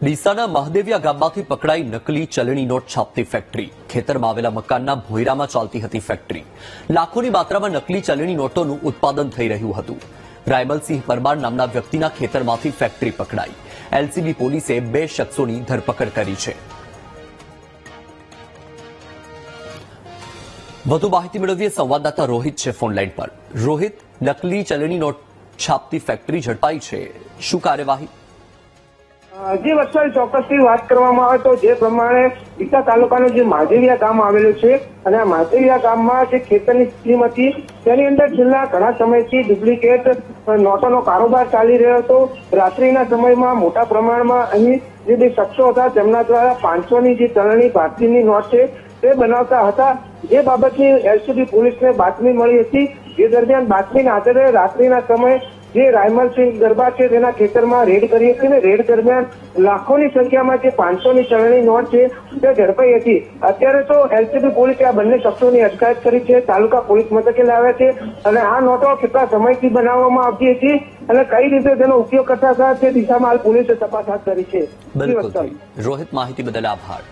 ડીસાના મહાદેવિયા ગામમાંથી પકડાઈ નકલી ચલણી નોટ છાપતી ફેક્ટરી। ખેતરમાં આવેલા મકાનના ભોયરામાં ચાલતી હતી ફેક્ટરી। લાખોની માત્રામાં નકલી ચલણી નોટોનું ઉત્પાદન થઈ રહ્યું હતું। રાયમલસિંહ પરમાર નામના વ્યક્તિના ખેતરમાંથી ફેક્ટરી પકડાઈ। એલસીબી પોલીસે 2 શખ્સોની ધરપકડ કરી છે। વધુ માહિતી મેળવીએ સંવાદદાતા રોહિત છે ફોનલાઈન પર। રોહિત, નકલી ચલણી નોટ છાપતી ફેક્ટરી ઝડપાઈ છે, શું કાર્યવાહી? જે વત્સલ ચોક્કસથી વાત કરવામાં આવે તો જે પ્રમાણે ડીસા તાલુકાનું જે મહાદેવિયા ગામ આવેલું છે અને આ મહાદેવિયા ગામમાં જે ખેતરની સ્કીમ હતી તેની અંદર છેલ્લા ઘણા સમયથી ડુપ્લિકેટ નોટોનો કારોબાર ચાલી રહ્યો હતો। રાત્રિના સમયમાં મોટા પ્રમાણમાં અહીં જે 2 શખ્સો હતા તેમના દ્વારા 500ની જે ચલણી ભારતીયની નોટ છે તે બનાવતા હતા। જે બાબતની એલસીબી પોલીસને બાતમી મળી હતી। જે દરમિયાન બાતમીના આધારે રાત્રિના સમયે જે રાયમલસિંહ ગરબા છે તેના ખેતરમાં રેડ કરી હતી અને રેડ દરમિયાન લાખોની સંખ્યામાં જે 500ની ચલણી નોટ છે તે ઝડપાઈ હતી। અત્યારે તો એલસીબી પોલીસે આ બંને શખ્સોની અટકાયત કરી છે, તાલુકા પોલીસ મથકે લાવ્યા છે અને આ નોટો કેટલા સમયથી બનાવવામાં આવતી હતી અને કઈ રીતે તેનો ઉપયોગ કરતા હતા તે દિશામાં હાલ પોલીસે તપાસ હાથ ધરી છે। બિલકુલ રોહિત, માહિતી બદલ આભાર।